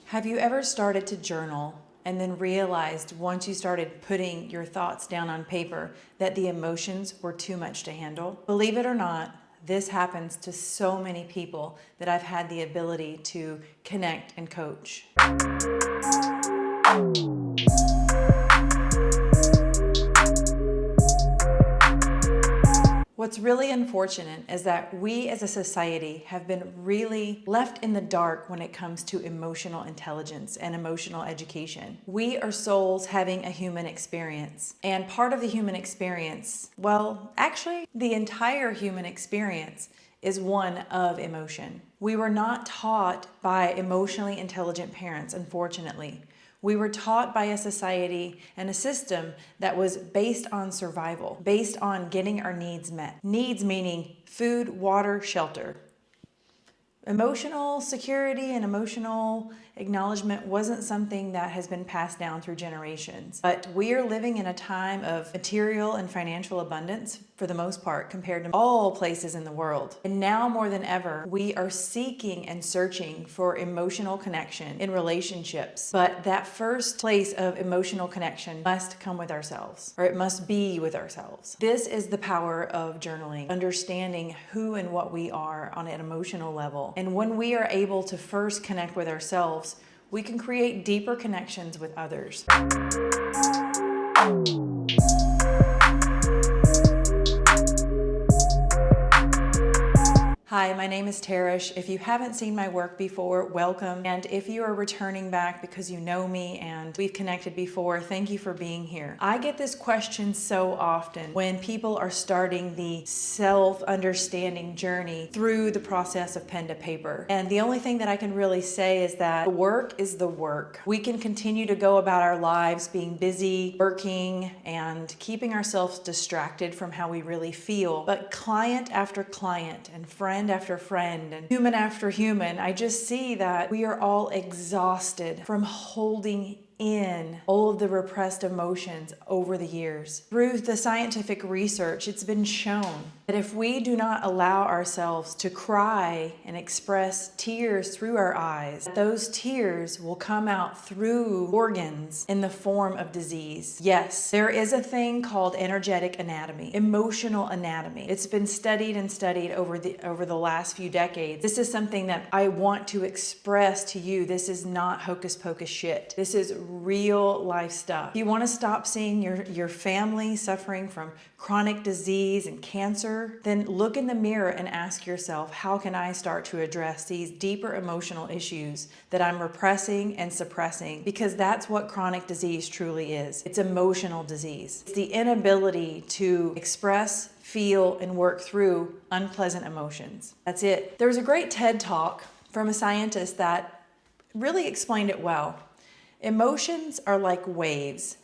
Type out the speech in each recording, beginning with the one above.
Have you ever started to journal and then realized once you started putting your thoughts down on paper that the emotions were too much to handle? Believe it or not, this happens to so many people that I've had the ability to connect and coach. What's really unfortunate is that we as a society have been really left in the dark when it comes to emotional intelligence and emotional education. We are souls having a human experience. And part of the human experience, well, actually, the entire human experience is one of emotion. We were not taught by emotionally intelligent parents, unfortunately. We were taught by a society and a system that was based on survival, based on getting our needs met. Needs meaning food, water, shelter. Emotional security and emotional acknowledgement wasn't something that has been passed down through generations. But we are living in a time of material and financial abundance for the most part compared to all places in the world. And now more than ever, we are seeking and searching for emotional connection in relationships. But that first place of emotional connection must come with ourselves, or it must be with ourselves. This is the power of journaling, understanding who and what we are on an emotional level. And when we are able to first connect with ourselves, we can create deeper connections with others. Hi, my name is Tarish. If you haven't seen my work before, welcome. And if you are returning back because you know me and we've connected before, thank you for being here. I get this question so often when people are starting the self-understanding journey through the process of pen to paper. And the only thing that I can really say is that the work is the work. We can continue to go about our lives being busy, working, and keeping ourselves distracted from how we really feel. But client after client and friend after friend and human after human, I just see that we are all exhausted from holding in all of the repressed emotions over the years. Through the scientific research, it's been shown that if we do not allow ourselves to cry and express tears through our eyes, those tears will come out through organs in the form of disease. Yes, there is a thing called energetic anatomy, emotional anatomy. It's been studied and studied over the last few decades. This is something that I want to express to you. This is not hocus pocus shit. This is real life stuff. If you want to stop seeing your family suffering from chronic disease and cancer, then look in the mirror and ask yourself, how can I start to address these deeper emotional issues that I'm repressing and suppressing? Because that's what chronic disease truly is. It's emotional disease. It's the inability to express, feel, and work through unpleasant emotions. That's it. There was a great TED Talk from a scientist that really explained it well. Emotions are like waves,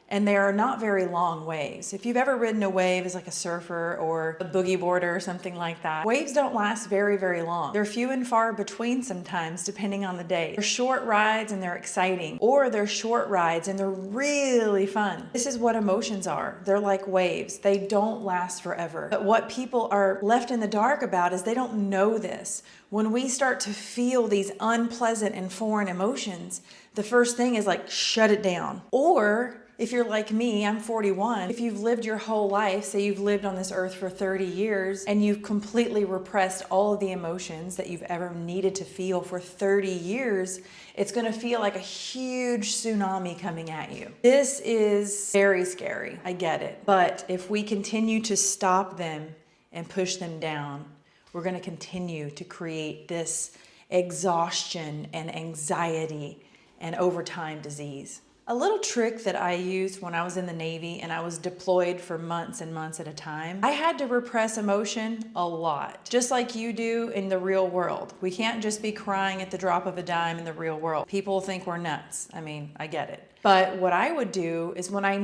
and they are not very long waves. If you've ever ridden a wave as like a surfer or a boogie boarder or something like that, waves don't last very, very long. They're few and far between sometimes, depending on the day. They're short rides and they're exciting, or they're short rides and they're really fun. This is what emotions are. They're like waves. They don't last forever. But what people are left in the dark about is they don't know this. When we start to feel these unpleasant and foreign emotions, the first thing is like, shut it down. Or if you're like me, I'm 41, if you've lived your whole life, say you've lived on this earth for 30 years, and you've completely repressed all of the emotions that you've ever needed to feel for 30 years, it's gonna feel like a huge tsunami coming at you. This is very scary, I get it. But if we continue to stop them and push them down, we're gonna continue to create this exhaustion and anxiety and over time disease. A little trick that I used when I was in the Navy and I was deployed for months and months at a time, I had to repress emotion a lot, just like you do in the real world. We can't just be crying at the drop of a dime in the real world. People think we're nuts. I mean, I get it. But what I would do is when I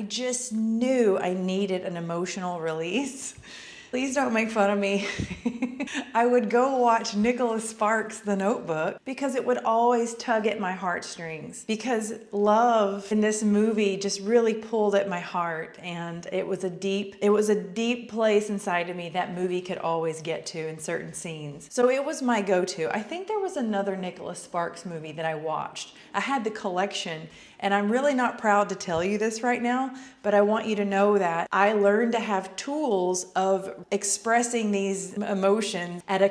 just knew I needed an emotional release, Please don't make fun of me. I would go watch Nicholas Sparks' The Notebook because it would always tug at my heartstrings, because love in this movie just really pulled at my heart, and it was a deep place inside of me that movie could always get to in certain scenes. So it was my go-to. I think there was another Nicholas Sparks movie that I watched. I had the collection, and I'm really not proud to tell you this right now, but I want you to know that I learned to have tools of expressing these emotions in a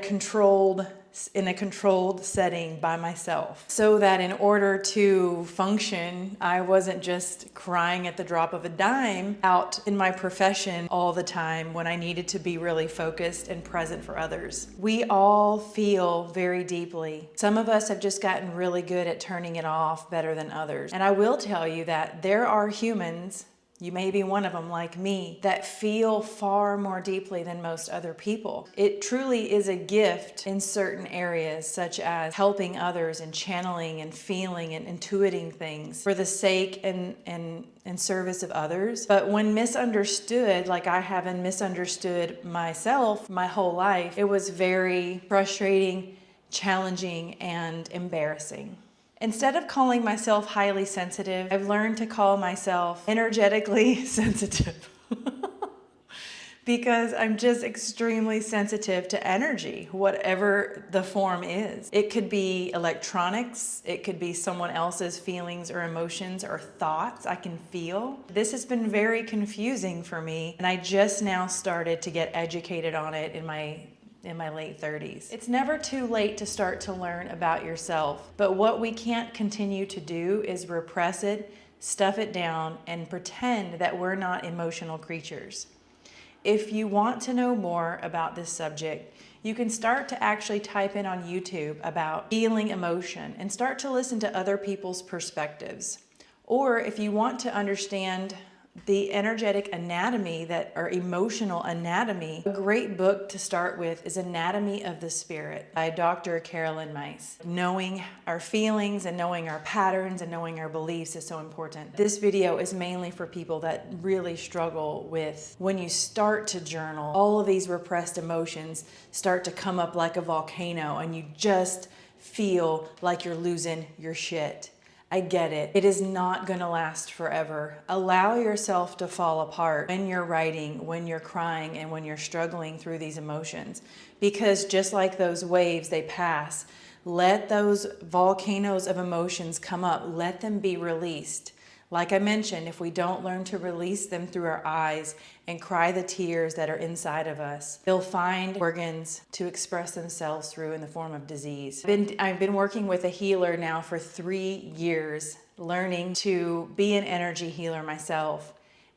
controlled setting by myself, so that in order to function, I wasn't just crying at the drop of a dime out in my profession all the time when I needed to be really focused and present for others. We all feel very deeply. Some of us have just gotten really good at turning it off better than others. And I will tell you that there are humans, you may be one of them like me, that feel far more deeply than most other people. It truly is a gift in certain areas, such as helping others and channeling and feeling and intuiting things for the sake and service of others. But when misunderstood, like I haven't misunderstood myself my whole life, it was very frustrating, challenging, and embarrassing. Instead of calling myself highly sensitive, I've learned to call myself energetically sensitive because I'm just extremely sensitive to energy, whatever the form is. It could be electronics, it could be someone else's feelings or emotions or thoughts I can feel. This has been very confusing for me, and I just now started to get educated on it in my late 30s. It's never too late to start to learn about yourself, but what we can't continue to do is repress it, stuff it down, and pretend that we're not emotional creatures. If you want to know more about this subject, you can start to actually type in on YouTube about healing emotion and start to listen to other people's perspectives. Or if you want to understand the energetic anatomy or emotional anatomy, a great book to start with is Anatomy of the Spirit by Dr. Carolyn Myss. Knowing our feelings and knowing our patterns and knowing our beliefs is so important. This video is mainly for people that really struggle with when you start to journal, all of these repressed emotions start to come up like a volcano and you just feel like you're losing your shit. I get it. It is not going to last forever. Allow yourself to fall apart when you're writing, when you're crying, and when you're struggling through these emotions. Because just like those waves, they pass. Let those volcanoes of emotions come up. Let them be released. Like I mentioned, if we don't learn to release them through our eyes and cry the tears that are inside of us, they'll find organs to express themselves through in the form of disease. I've been working with a healer now for 3 years, learning to be an energy healer myself.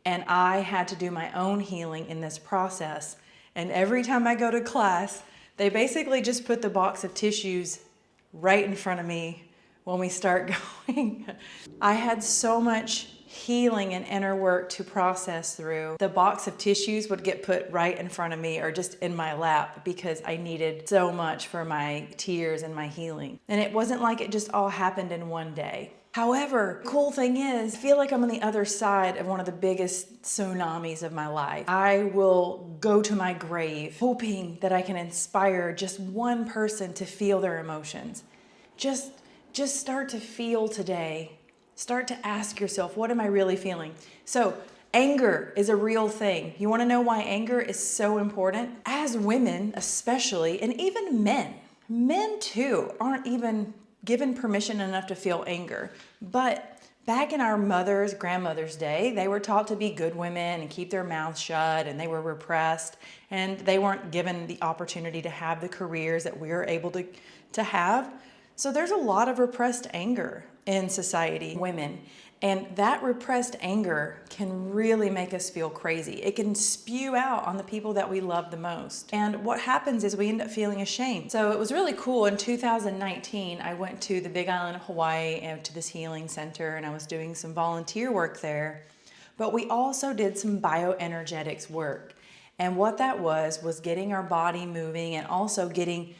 And I had to do my own healing in this process. And every time I go to class, they basically just put the box of tissues right in front of me when we start going. I had so much healing and inner work to process through. The box of tissues would get put right in front of me or just in my lap because I needed so much for my tears and my healing. And it wasn't like it just all happened in one day. However, the cool thing is, I feel like I'm on the other side of one of the biggest tsunamis of my life. I will go to my grave hoping that I can inspire just one person to feel their emotions. Just start to feel today. Start to ask yourself, what am I really feeling? So anger is a real thing. You want to know why anger is so important? As women, especially, and even men too, aren't even given permission enough to feel anger. But back in our grandmother's day, they were taught to be good women and keep their mouths shut, and they were repressed, and they weren't given the opportunity to have the careers that we're able to have. So there's a lot of repressed anger in society, women, and that repressed anger can really make us feel crazy. It can spew out on the people that we love the most. And what happens is we end up feeling ashamed. So it was really cool. In 2019, I went to the Big Island of Hawaii and to this healing center, and I was doing some volunteer work there. But we also did some bioenergetics work. And what that was getting our body moving and also getting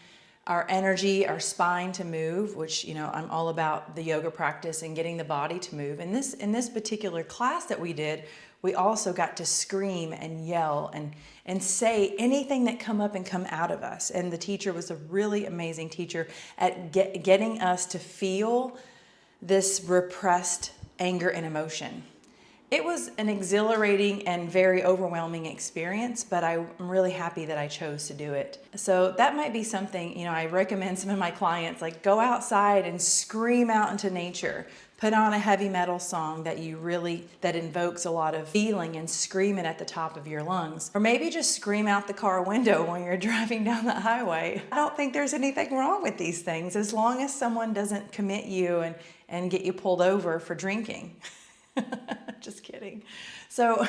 our energy, our spine to move, which, you know, I'm all about the yoga practice and getting the body to move. In this particular class that we did, we also got to scream and yell and say anything that come up and come out of us. And the teacher was a really amazing teacher at getting us to feel this repressed anger and emotion. It was an exhilarating and very overwhelming experience, but I'm really happy that I chose to do it. So that might be something, you know, I recommend some of my clients, like, go outside and scream out into nature. Put on a heavy metal song that invokes a lot of feeling and scream it at the top of your lungs. Or maybe just scream out the car window when you're driving down the highway. I don't think there's anything wrong with these things as long as someone doesn't commit you and get you pulled over for drinking. Just kidding. So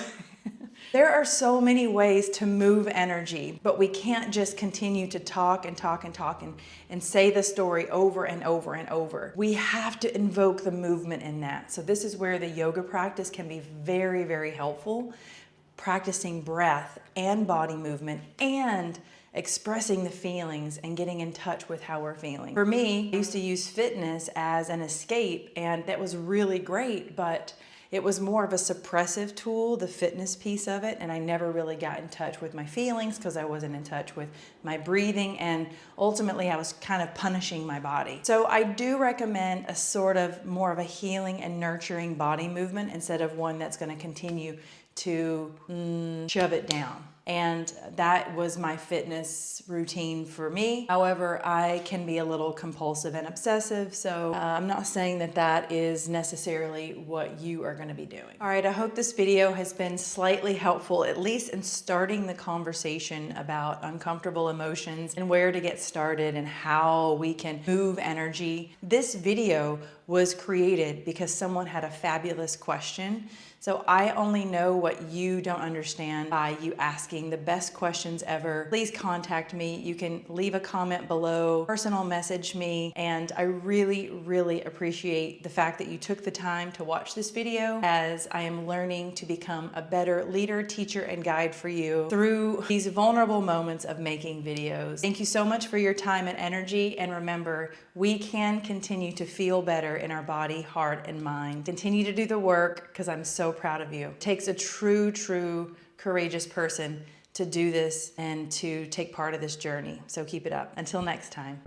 there are so many ways to move energy, but we can't just continue to talk and say the story over and over and over. We have to invoke the movement in that. So this is where the yoga practice can be very, very helpful. Practicing breath and body movement and expressing the feelings and getting in touch with how we're feeling. For me, I used to use fitness as an escape, and that was really great, but it was more of a suppressive tool, the fitness piece of it, and I never really got in touch with my feelings because I wasn't in touch with my breathing, and ultimately I was kind of punishing my body. So I do recommend a sort of more of a healing and nurturing body movement instead of one that's going to continue to shove it down. And that was my fitness routine for me. However, I can be a little compulsive and obsessive, so I'm not saying that that is necessarily what you are going to be doing. All right, I hope this video has been slightly helpful, at least in starting the conversation about uncomfortable emotions and where to get started and how we can move energy. This video was created because someone had a fabulous question. So I only know what you don't understand by you asking the best questions ever. Please contact me. You can leave a comment below, personal message me, and I really, really appreciate the fact that you took the time to watch this video as I am learning to become a better leader, teacher, and guide for you through these vulnerable moments of making videos. Thank you so much for your time and energy, and remember, we can continue to feel better in our body, heart, and mind. Continue to do the work because I'm so proud of you. It takes a true, courageous person to do this and to take part of this journey. So keep it up. Until next time.